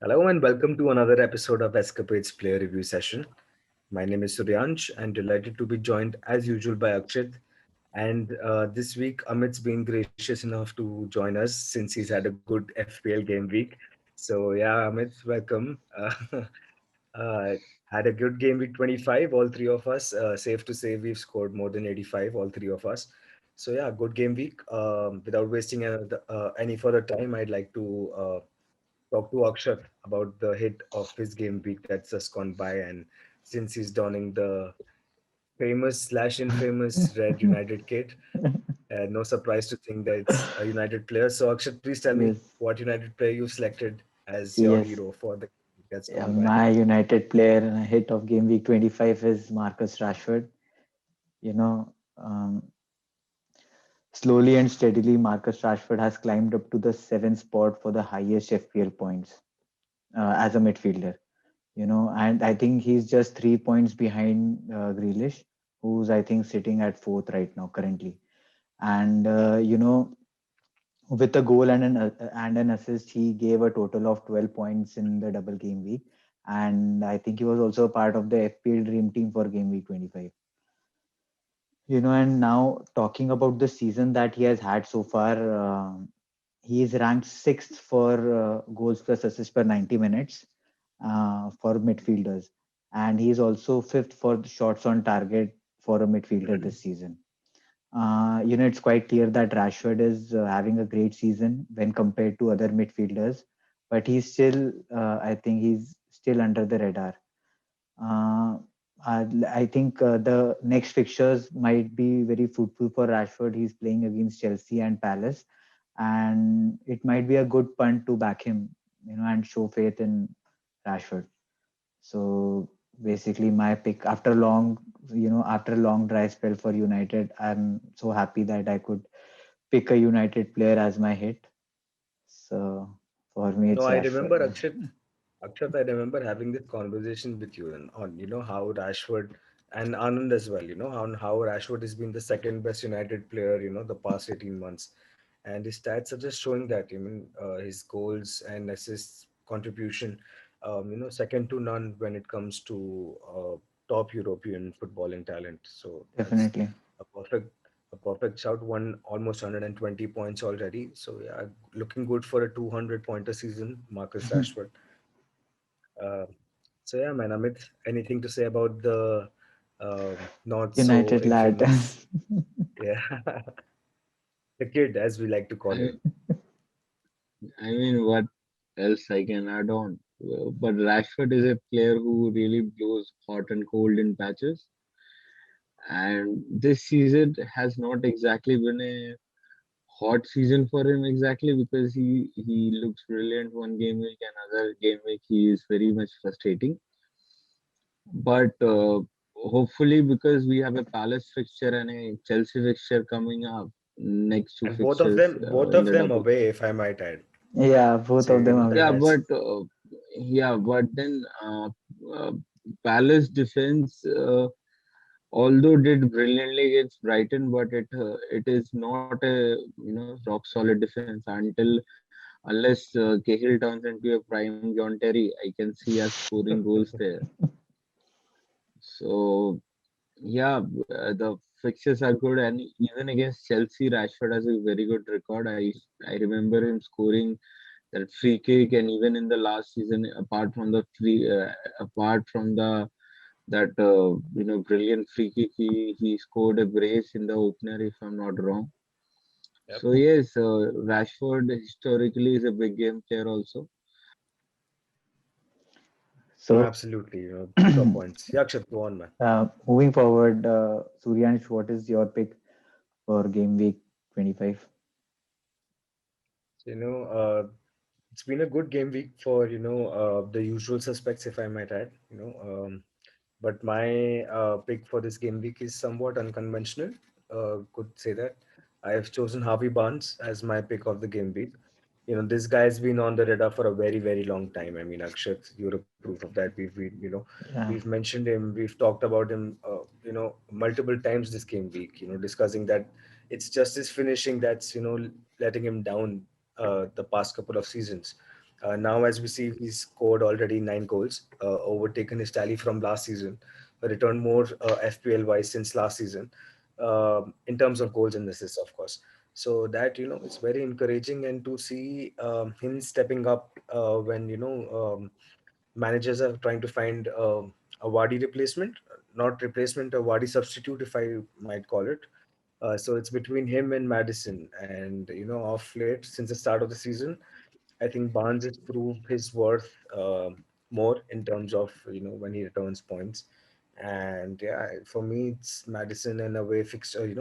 Hello and welcome to another episode of Escapades Player Review Session. My name is Suryansh and delighted to be joined as usual by Akshit. And this week, Amit's been gracious enough to join us since he's had a good FPL game week. So yeah, Amit, welcome. Uh, had a good game week 25, all three of us. Safe to say we've scored more than 85, all three of us. So yeah, good game week. Without wasting any further time, I'd like to talk to Akshat about the hit of his game week that's just gone by. And since he's donning the famous slash infamous Red United kit, no surprise to think that it's a United player. So Akshat, please tell me Yes, what United player you selected as your yes. hero for the week that's Yeah, gone by. my United player and a hit of game week 25 is Marcus Rashford. You know, slowly and steadily, Marcus Rashford has climbed up to the seventh spot for the highest FPL points as a midfielder. And I think he's just 3 points behind Grealish, who's I think sitting at fourth right now currently. And with a goal and an assist, he gave a total of 12 points in the double game week. And I think he was also a part of the FPL dream team for game week 25. And now talking about the season that he has had so far, he is ranked sixth for goals plus assists per 90 minutes for midfielders. And he is also fifth for the shots on target for a midfielder this season. It's quite clear that Rashford is having a great season when compared to other midfielders, but he's still, I think he's still under the radar. Uh, I think the next fixtures might be very fruitful for Rashford. He's playing against Chelsea and Palace, and it might be a good punt to back him, and show faith in Rashford. So basically, my pick after a long dry spell for United, I'm so happy that I could pick a United player as my hit. So for me, No, it's I remember Rashford. Akshat, I remember having this conversation with you on how Rashford and Anand as well, on how Rashford has been the second best United player, the past 18 months. And his stats are just showing that, his goals and assists contribution, second to none when it comes to top European footballing talent. So that's Definitely. a perfect a perfect shout. Won almost 120 points already. So yeah, looking good for a 200 pointer season, Marcus Rashford. Uh, so yeah, man, Amit, anything to say about the not so United lad. infamous, yeah, the kid as we like to call I, him. I mean, what else I can add on? But Rashford is a player who really blows hot and cold in patches. And this season has not exactly been a hot season for him exactly because he looks brilliant one game week and other game week he is very much frustrating. But hopefully because we have a Palace fixture and a Chelsea fixture coming up, next two And both of fixtures them, both in of the them double. away, if I might add. Yeah, both So of them that away. Yeah, that's but uh, Palace defense, although did brilliantly against Brighton, but it is not a rock solid defense unless Cahill turns into a prime John Terry. I can see us scoring goals there. So yeah, the fixtures are good, and even against Chelsea, Rashford has a very good record. I remember him scoring that free kick, and even in the last season, apart from the that brilliant free kick, he scored a brace in the opener, if I'm not wrong. yep. So yes, Rashford historically is a big game player also. No, So, absolutely. Both are points. Yeah, Akshat, go on, man. moving forward, Suryansh, what is your pick for game week 25? So, it's been a good game week for the usual suspects, if I might add. But my pick for this game week is somewhat unconventional. Could say that I have chosen Harvey Barnes as my pick of the game week. This guy's been on the radar for a very, very long time. I mean, Akshat, you're a proof of that. We've Yeah. mentioned him. We've talked about him, multiple times this game week. Discussing that it's just his finishing that's letting him down the past couple of seasons. Now, as we see, he's scored already 9 goals, overtaken his tally from last season, returned more FPL wise since last season, in terms of goals and assists, of course. So that, it's very encouraging, and to see him stepping up when, managers are trying to find a Wadi replacement, not replacement, a Wadi substitute, if I might call it. So it's between him and Madison. And, off late, since the start of the season, I think Barnes has proved his worth more in terms of, when he returns points. And yeah, for me, it's Madison and away fixture,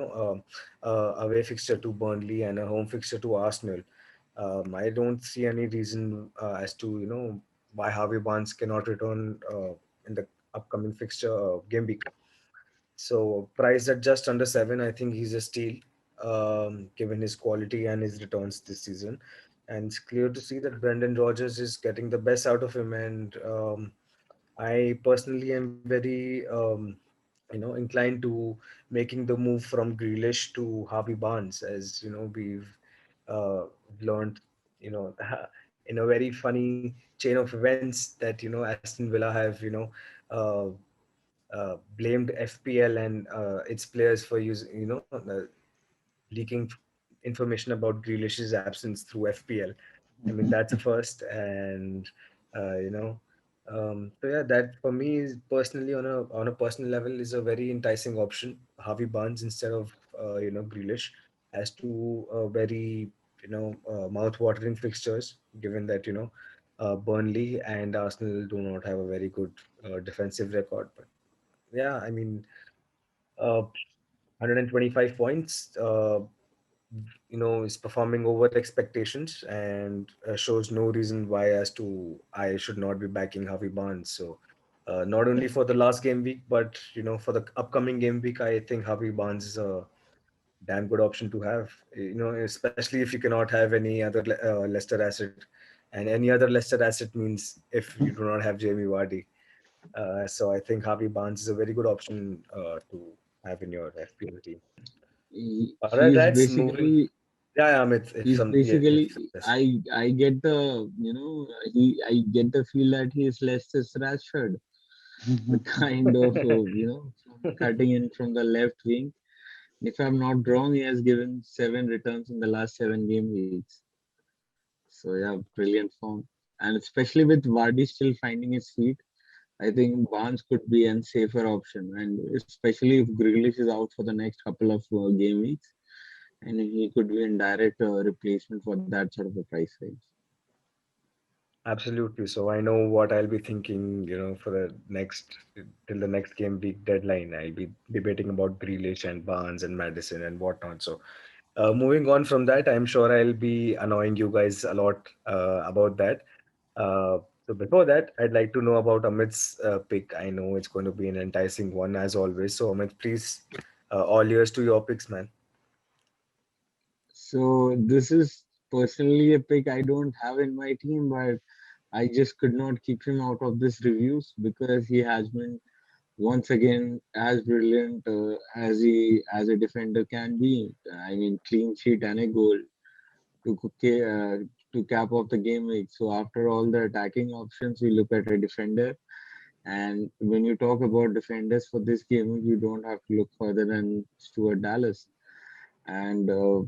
away fixture to Burnley and a home fixture to Arsenal. I don't see any reason as to, why Harvey Barnes cannot return in the upcoming fixture game week. So priced at just under 7, I think he's a steal, given his quality and his returns this season. And it's clear to see that Brendan Rodgers is getting the best out of him. And I personally am very, inclined to making the move from Grealish to Harvey Barnes, as we've uh, learned, in a very funny chain of events that Aston Villa have, uh, blamed FPL and its players for using, leaking information about Grealish's absence through FPL. I mean, that's a first, and uh, you know, so yeah, that for me is personally on a personal level is a very enticing option. Harvey Barnes instead of Grealish, as two very mouth-watering fixtures. Given that Burnley and Arsenal do not have a very good defensive record, but yeah, I mean, 125 points. Is performing over expectations and shows no reason why as to I should not be backing Harvey Barnes. So, not only for the last game week, but for the upcoming game week, I think Harvey Barnes is a damn good option to have. Especially if you cannot have any other Leicester asset, and any other Leicester asset means if you do not have Jamie Vardy. So I think Harvey Barnes is a very good option to have in your FPL team. All right, He's that's moving. basically Yeah, yeah, Amit. If he's some, yeah, basically if yes. I get the I get the feel that he's Leicester's Rashford, the kind of from cutting in from the left wing. If I'm not wrong, he has given 7 returns in the last 7 game weeks. So yeah, brilliant form, and especially with Vardy still finding his feet, I think Barnes could be a safer option, and especially if Grealish is out for the next couple of game weeks, and he could be in direct replacement for that sort of a price range. Absolutely. So I know what I'll be thinking, for the next till the next game week deadline. I'll be debating about Grealish and Barnes and Madison and whatnot. So, moving on from that, I'm sure I'll be annoying you guys a lot about that. So before that, I'd like to know about Amit's pick. I know it's going to be an enticing one as always. So Amit, please, all ears to your picks, man. So this is personally a pick I don't have in my team, but I just could not keep him out of this reviews because he has been once again as brilliant as a defender can be. I mean, clean sheet and a goal to to cap off the game week. So after all the attacking options, we look at a defender. And when you talk about defenders for this game, week, you don't have to look further than Stewart Dallas. And a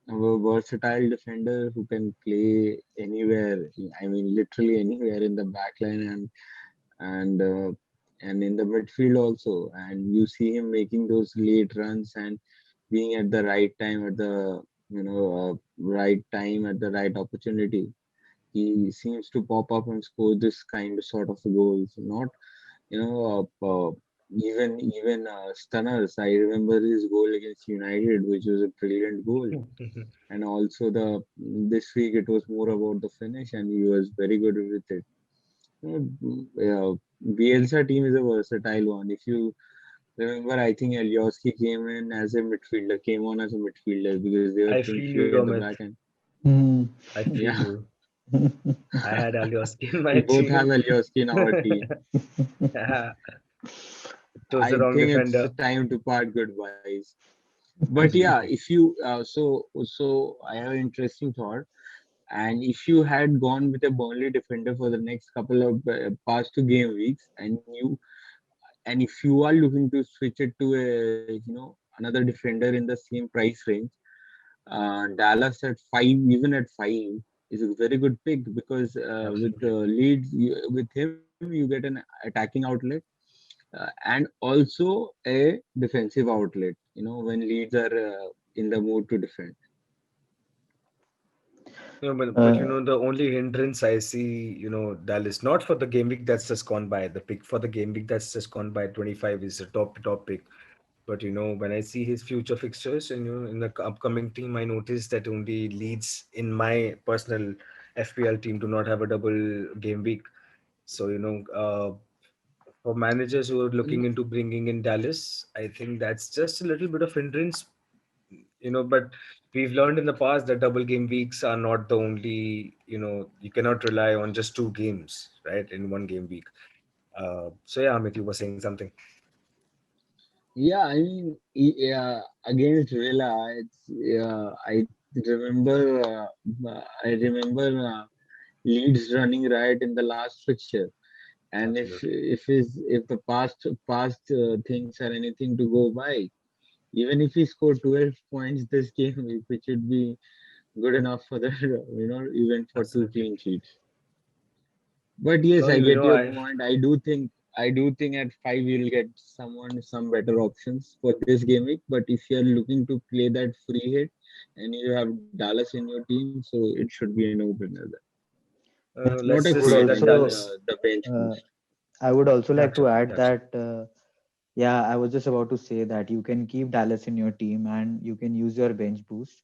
versatile defender who can play anywhere. I mean, literally anywhere in the back line and and in the midfield also. And you see him making those late runs and being at the right time at the right time at the right opportunity. He seems to pop up and score this kind of sort of goals. Not you know even stunners. I remember his goal against United, which was a brilliant goal. And also the this week it was more about the finish, and he was very good with it. Bielsa team is a versatile one. If you remember, I think Alioski came in as a midfielder, came on as a midfielder because they were I playing feel three you, at the Amit. back. And I feel yeah, you. I had Alioski in we my both have team. Alioski in our team. Yeah, chose the I wrong think it's defender. time to part goodbyes. But yeah, if you I have an interesting thought. And if you had gone with a Burnley defender for the next couple of past 2 game weeks, and if you are looking to switch it to a another defender in the same price range, Dallas at 5, even at 5, is a very good pick because with Absolutely. Leeds, with him you get an attacking outlet and also a defensive outlet. When Leeds are in the mood to defend. But Uh, the only hindrance I see, Dallas, not for the game week that's just gone by, the pick for the game week that's just gone by 25 is a top pick. But when I see his future fixtures and in the upcoming team, I noticed that only Leeds in my personal FPL team do not have a double game week. So for managers who are looking into bringing in Dallas, I think that's just a little bit of hindrance. But we've learned in the past that double game weeks are not the only. You cannot rely on just two games, right, in one game week. So yeah, Amit, you were saying something. Yeah, I mean, against Villa, remember, I remember Leeds running right in the last fixture, and Absolutely. if the past things are anything to go by, even if he scored 12 points this game, which would be good enough for the even for two Absolutely. clean sheets. But yes, No, I get your I point. I do think at 5 you'll get some better options for this game week. But if you're looking to play that free hit and you have Dallas in your team, so it should be a no-brainer there. Not a let's I would just free say hit, I that mean also Dallas. the bench uh, boost. I would also like to Absolutely, add absolutely. that yeah, I was just about to say that you can keep Dallas in your team and you can use your bench boost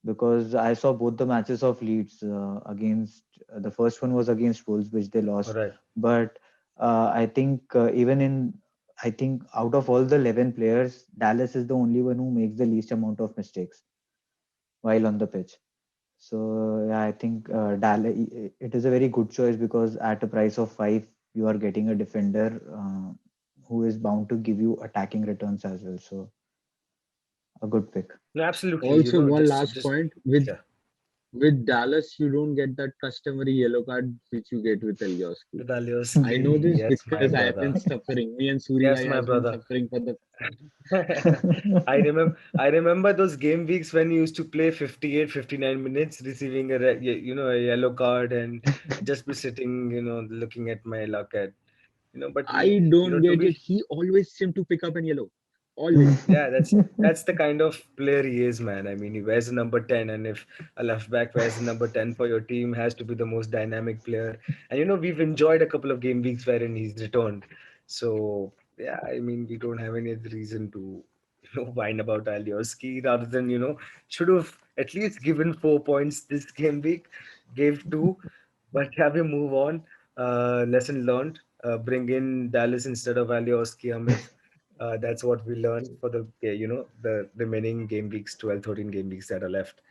because I saw both the matches of Leeds against the first one was against Wolves, which they All lost. right. But I think I think out of all the 11 players, Dallas is the only one who makes the least amount of mistakes while on the pitch. So yeah, I think Dallas it is a very good choice because at a price of 5, you are getting a defender who is bound to give you attacking returns as well. So a good pick. No, absolutely. Also, one last Just point with yeah. with Dallas, you don't get that customary yellow card which you get with Alioski. I know Vidalioski, this yes, because my I have been brother. suffering. Me and Surya Yes, has my been brother. suffering for the. I remember those game weeks when you used to play 58, 59 minutes, receiving a yellow card and just be sitting, looking at my luck at, but I don't to get it. be. He always seemed to pick up an yellow. Always. Yeah, that's the kind of player he is, man. I mean, he wears the number 10, and if a left back wears the number 10 for your team, has to be the most dynamic player. And we've enjoyed a couple of game weeks wherein he's returned. So yeah, I mean, we don't have any other reason to whine about Alioski rather than should have at least given 4 points this game week, gave two, but have we move on. Lesson learned. Bring in Dallas instead of Alioski, Amit. That's what we learned for the remaining game weeks, 12, 13 game weeks that are left.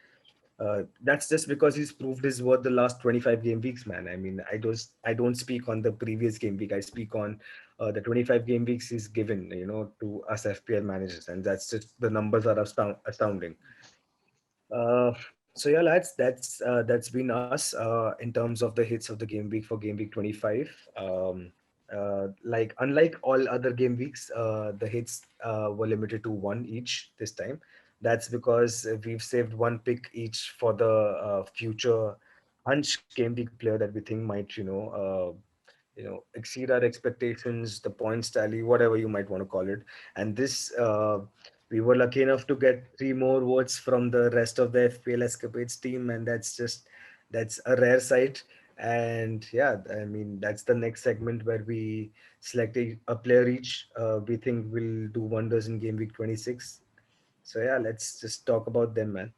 That's just because he's proved his worth the last 25 game weeks, man. I mean, I don't speak on the previous game week. I speak on the 25 game weeks he's given, to us FPL managers, and that's just the numbers are astounding. So yeah, lads, that's been us in terms of the hits of the game week for game week 25. Like unlike all other game weeks, the hits were limited to one each this time. That's because we've saved one pick each for the future hunch game week player that we think might exceed our expectations, the points tally, whatever you might want to call it. And this we were lucky enough to get three more votes from the rest of the FPL Escapades team, and that's a rare sight. And yeah, I mean that's the next segment where we select a player each. We think will do wonders in game week 26. So yeah, let's just talk about them, man.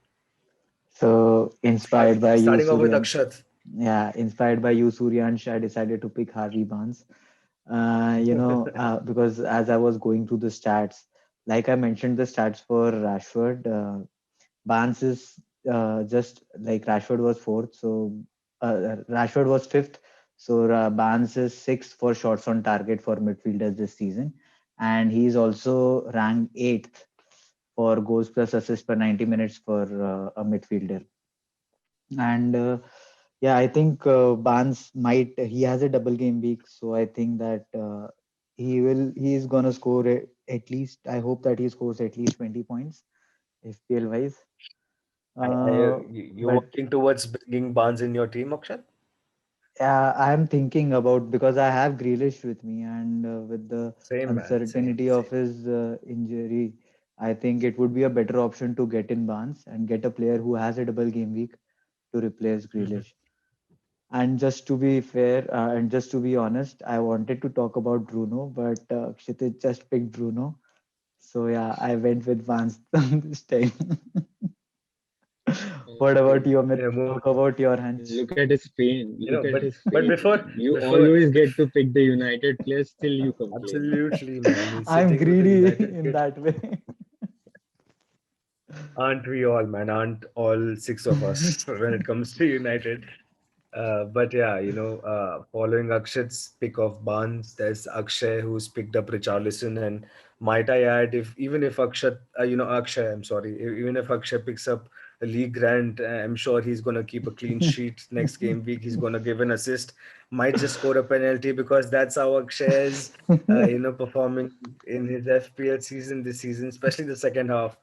So inspired by you, Starting off with Suryansh. Akshat. Yeah, inspired by you, Suryansh, I decided to pick Harvey Barnes. Because as I was going through the stats, like I mentioned, the stats for Rashford, Barnes is just like Rashford was fourth, so Rashford was fifth, so Barnes is sixth for shots on target for midfielders this season, and he's also ranked eighth for goals plus assists per 90 minutes for a midfielder. And yeah, I think Barnes might, he has a double game week, so I think that he is gonna score at least. I hope that he scores at least 20 points FPL wise. You're But working towards bringing Barnes in your team, Akshat? I'm thinking about, because I have Grealish with me, and with the Same, man. Same, uncertainty same. of his injury, I think it would be a better option to get in Barnes and get a player who has a double game week to replace Mhm. Grealish. And just to be fair, and just to be honest, I wanted to talk about Bruno, but Kshitij just picked Bruno. So yeah, I went with Vance this time. What about Okay. you, You Amit? know, Talk about your hunch. Look at his pain. Look at his but pain. You before, always get to pick the United players, still you complain. absolutely, man. He's I'm sitting with the greedy United in kid. that way. Aren't we all, man? Aren't all six of us when it comes to United? But yeah, following Akshat's pick of Barnes, there's Akshay who's picked up Richarlison, and might I add, if even if Akshay, I'm sorry, even if Akshay picks up a league grant, I'm sure he's gonna keep a clean sheet next game week. He's gonna give an assist, might just score a penalty because that's how Akshay is, performing in his FPL season this season, especially the second half.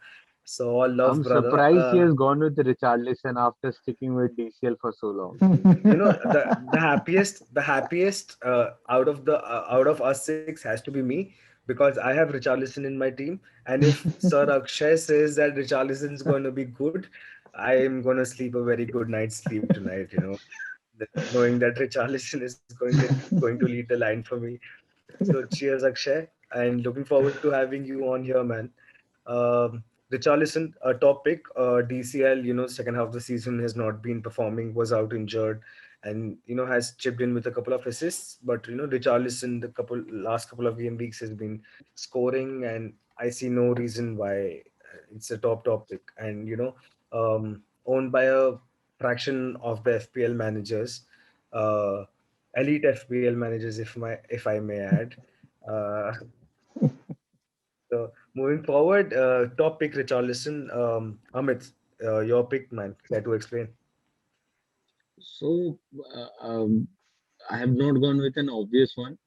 So all love, I'm brother. surprised he has gone with Richarlison after sticking with DCL for so long. The happiest out of us six has to be me, because I have Richarlison in my team, and if Sir Akshay says that Richarlison is going to be good, I am going to sleep a very good night's sleep tonight, knowing that Richarlison is going to lead the line for me. So cheers, Akshay, and looking forward to having you on here, man. Richarlison, a top pick. DCL, second half of the season has not been performing, was out injured, and has chipped in with a couple of assists. But Richarlison, the last couple of game weeks has been scoring, and I see no reason why it's a top pick. And owned by a fraction of the FPL managers, uh, elite FPL managers, if I may add. Uh, so moving forward, top pick Richarlison. Amit, your pick, man. Care to explain? So I have not gone with an obvious one,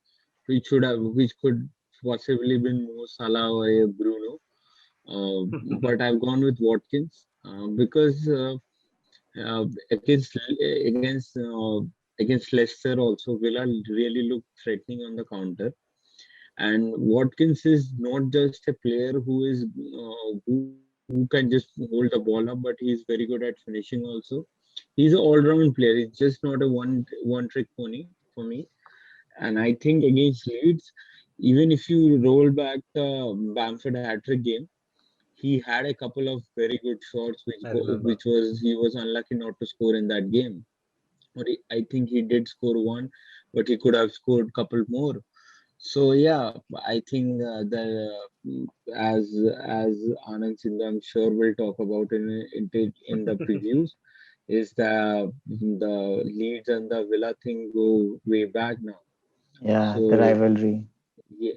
which could possibly been Mo Salah or a Bruno. Uh, but I've gone with Watkins because against against Leicester also Villa really looked threatening on the counter. And Watkins is not just a player who can just hold the ball up, but he's very good at finishing also. He's an all-round player. He's just not a one trick pony for me. And I think against Leeds, even if you roll back the Bamford hat-trick game, he had a couple of very good shots, I remember. which was he was unlucky not to score in that game. I think he did score one, but he could have scored couple more. So yeah, I think as as Anand Sindhu, I'm sure we'll talk about in the previews, is the Leeds and the Villa thing go way back now. Yeah, the So rivalry. yeah,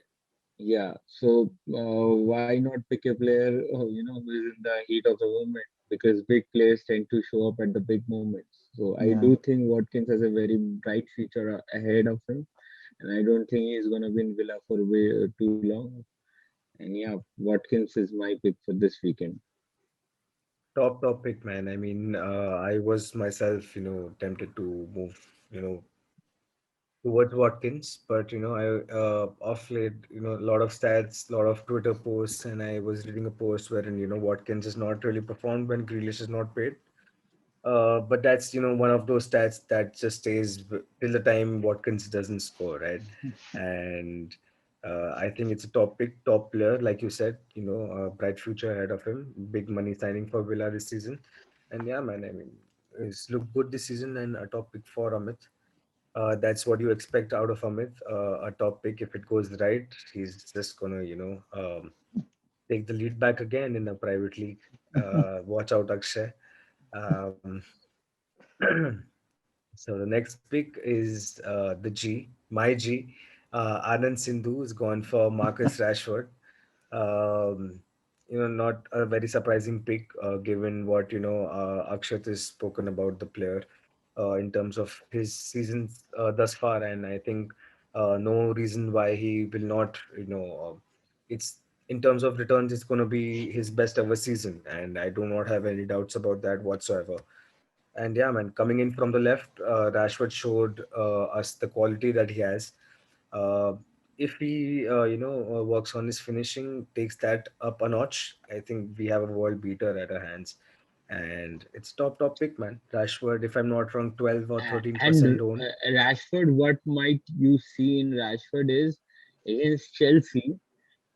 yeah. So why not pick a player who is in the heat of the moment? Because big players tend to show up at the big moments. So I Yeah. do think Watkins has a very bright future ahead of him, and I don't think he's gonna be in Villa for too long. And yeah, Watkins is my pick for this weekend. Top pick, man. I mean, I was myself, tempted to move, towards Watkins, but I off late, a lot of stats, a lot of Twitter posts, and I was reading a post wherein Watkins is not really performed when Grealish is not paid. But that's one of those stats that just stays till the time Watkins doesn't score, right? And I think it's a top pick, top player, like you said. A bright future ahead of him. Big money signing for Villa this season, and yeah, man. I mean, it's looked good this season, and a top pick for Amit. That's what you expect out of Amit. A top pick, if it goes right, he's just gonna take the lead back again in a private league. Watch out, Akshay. Um, So the next pick is the G, my G. Anand Sindhu is gone for Marcus Rashford. Um, not a very surprising pick, given what Akshat has spoken about the player in terms of his seasons thus far, and I think no reason why he will not. It's in terms of returns, it's going to be his best ever season, and I do not have any doubts about that whatsoever. And yeah, man, coming in from the left, Rashford showed us the quality that he has. Uh, if he, works on his finishing, takes that up a notch, I think we have a world beater at our hands. And it's top pick, man. Rashford, if I'm not wrong, 12 or And 13% own. Rashford, what might you see in Rashford is against Chelsea.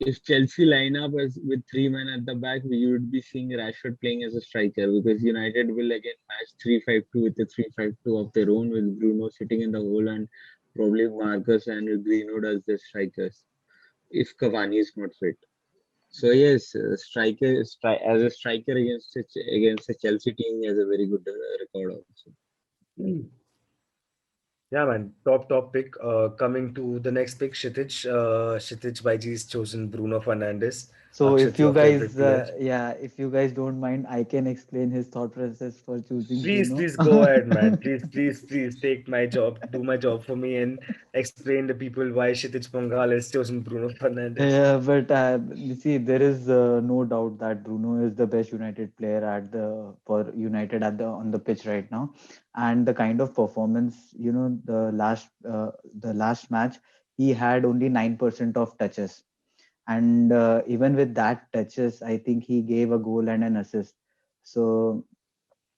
If Chelsea line up as with three men at the back, we would be seeing Rashford playing as a striker because United will again match 3-5-2 with the 3-5-2 of their own with Bruno sitting in the hole and probably Marcus and Greenwood as the strikers if Cavani is not fit. So yes, as a striker against a Chelsea team, he has a very good record also. Yeah, man. Top pick. Coming to the next pick, Kshitij Baiji's chosen Bruno Fernandes. So if Akshat, you your favorite guys, player. yeah, if you guys don't mind, I can explain his thought process for choosing Bruno. Please go ahead, man. Please take my job, do my job for me, and explain the people why Kshitij Pangal has chosen Bruno Fernandes. Yeah, but you see, there is no doubt that Bruno is the best United player at the for United at the on the pitch right now, and the kind of performance, the last match, he had only 9% of touches, and even with that touches, I think he gave a goal and an assist. So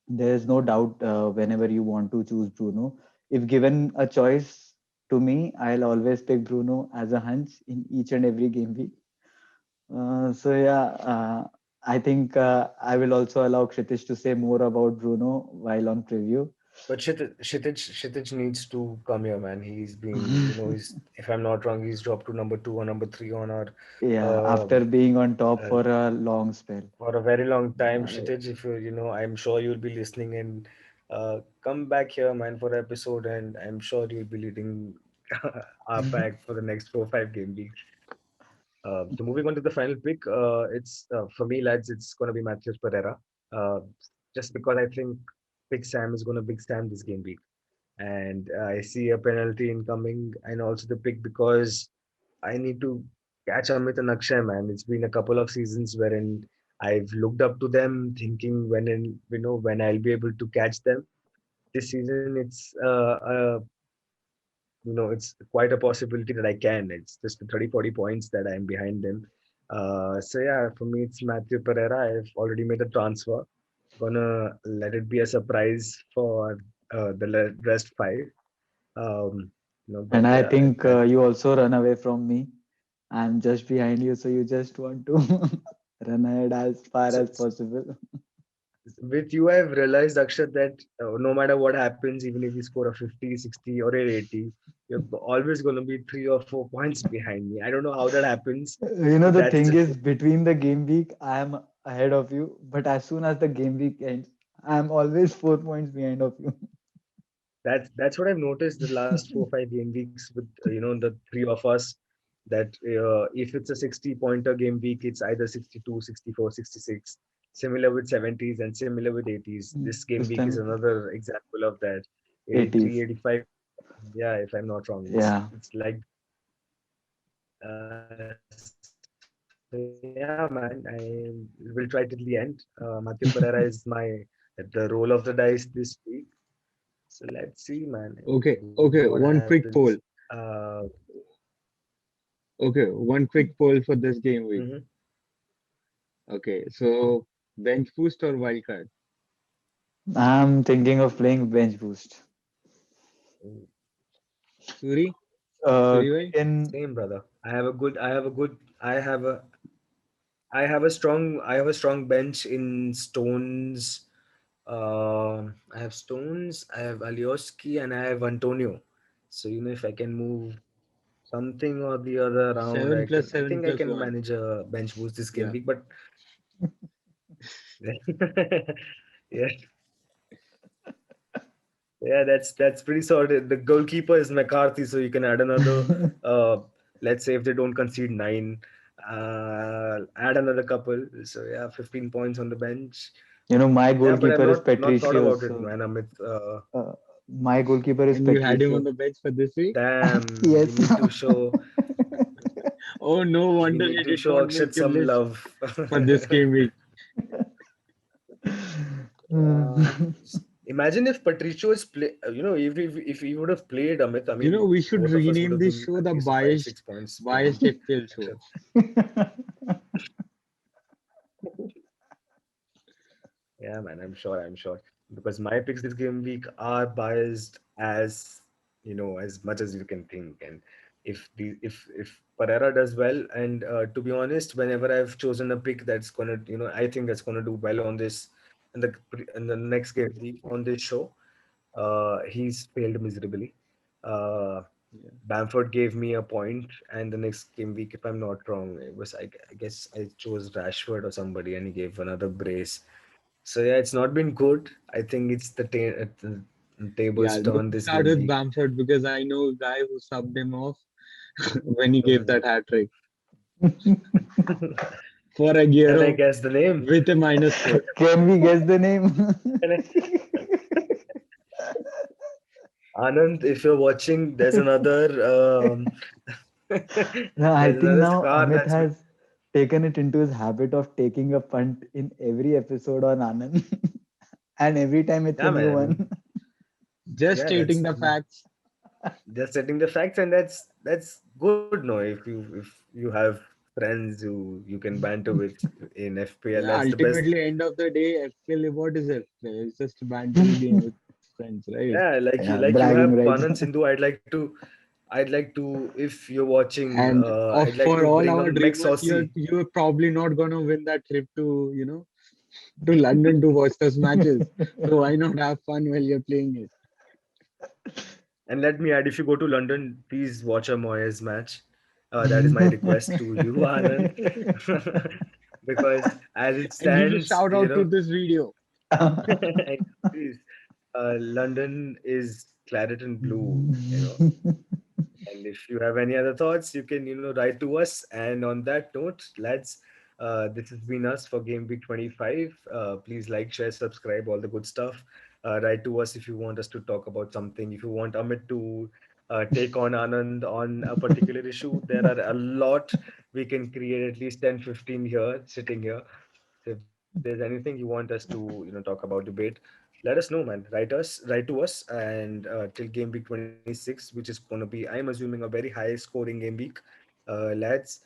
there is no doubt whenever you want to choose Bruno. If given a choice to me, I'll always pick Bruno as a hunch in each and every game week. So yeah, I think I will also allow Kshitish to say more about Bruno while on preview. But Kshitij needs to come here, man. He's been, he's, if I'm not wrong, he's dropped to number two or number three on our Yeah, um, after being on top uh, for a long spell. for a very long time. Uh, Kshitij, if I'm sure you'll be listening and come back here, man, for episode, and I'm sure you'll be leading our pack for the next 4 5 game weeks. So moving on to the final pick, it's for me, lads. It's gonna be Matthews Pereira. Uh, just because I think Big Sam is gonna Big Sam this game week, and I see a penalty incoming, and also the pick because I need to catch Amit and Akshay, man. It's been a couple of seasons wherein I've looked up to them, thinking when I'll be able to catch them. This season, it's quite a possibility that I can. It's just the 30, 40 points that I'm behind them. So yeah, for me, it's Matthew Pereira. I've already made a transfer. Gonna let it be a surprise for the rest five. But and I yeah, think that you also run away from me. I'm just behind you, so you just want to run ahead as far so, as possible. with you, I've realized, Akshat, that no matter what happens, even if you score a 50, 60, or an 80, you're always going to be 3 or 4 points behind me. I don't know how that happens, but The that's thing just is, between the game week, I am ahead of you, but as soon as the game week ends, I'm always 4 points behind of you. that's what I've noticed the last 4 5 game weeks with the three of us. That if it's a 60 pointer game week, it's either 62, 64, 66. Similar with 70s and similar with 80s. This game This week is time, another example of that. 83, 80s. 85. Yeah, if I'm not wrong, Yeah. it's like so yeah, man. I will try till the end. Matthew Pereira is the roll of the dice this week. So let's see, man, what Okay, happens. one quick poll. Uh, Okay, one quick poll for this game week. mhm. Okay, so bench boost or wildcard? I'm thinking of playing bench boost. Suri? Uh, Suri bhai? in Same, brother. I have a strong bench in Stones. I have Stones, I have Alioski, and I have Antonio. So if I can move something or the other around, 7 plus I 7 think I plus can 1. manage a bench boost this game Yeah. week. But yeah, yeah, that's pretty solid. The goalkeeper is McCarthy, so you can add another. Uh, let's say if they don't concede nine. Add another couple. So yeah, 15 points on the bench. My Yeah, but I'm goalkeeper is not thought Patricio. about it, So man. Amit, my goalkeeper is And you had him on Patricio. the bench for this week? damn, we Yes. need to show Oh, no we wonder need he to did show not make Akshat your some list love. for this game week. Yeah. Imagine if Patricio is play. If he would have played Amit, I You know, mean, we should both of us would rename have this been show at the least five, 6 points biased behind FPL show. Akshat. Yeah, man, I'm sure. I'm sure because my picks this game week are biased as as much as you can think. And if Pereira does well, and to be honest, whenever I've chosen a pick that's gonna, I think that's gonna do well on this in the next game week on this show, he's failed miserably. Uh, Yeah. Bamford gave me a point, and the next game week, if I'm not wrong, it was I guess I chose Rashford or somebody, and he gave another brace. So yeah, it's not been good. I think it's the Yeah, table's don't turn this start game with week. Bamford because I know a guy who subbed him off when he gave that hat trick for a Can I Aguero guess the name? with a minus score. Can we guess the name? Can I? Anand, if you're watching, there's another No, I there's think another now scar Amit that's has taken it into his habit of taking a punt in every episode on Anand. And every time it's a yeah, new man. one. Just Yeah, stating that's the facts. just setting the facts, and that's good. No, if you have friends who you can banter with in FPL, Yeah, that's the best. ultimately, end of the day, FPL, what is it? It's just a banter game with friends, right? Yeah, Yeah, like you bragging have rights. Anand Sindhu. I'd like to, if you're watching, And I'd like for to all bring our on Max dreamers, Aussie. you're probably not gonna win that trip to to London to watch those matches. So why not have fun while you're playing it? And let me add, if you go to London, please watch a Moyes match. That is my request to you, Anand. Because as it And give a stands, shout out to this video. please, London is claret and blue, And if you have any other thoughts, you can, write to us. And on that note, lads, this has been us for Game Week 25. Please like, share, subscribe, all the good stuff. Write to us if you want us to talk about something. If you want Amit to take on Anand on a particular issue, there are a lot. We can create at least 10, 15 here, sitting here. So if there's anything you want us to, talk about, debate, let us know, man. Write to us, and till game week 26, which is going to be, I'm assuming, a very high scoring game week. Lads,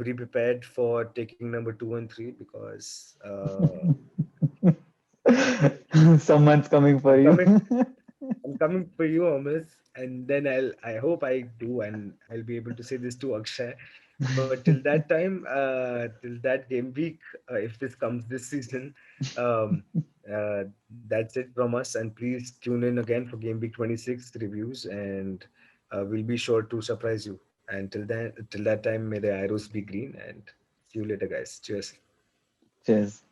be prepared for taking number 2 and 3 because Someone's coming I'm for you. coming. I'm coming for you, Amit, and then I hope I do, and I'll be able to say this to Akshay. But till that time, till that game week, if this comes this season, um, uh, that's it from us. And please tune in again for game week 26 reviews, and we'll be sure to surprise you. And till that time, may the arrows be green. And see you later, guys. Cheers. Cheers.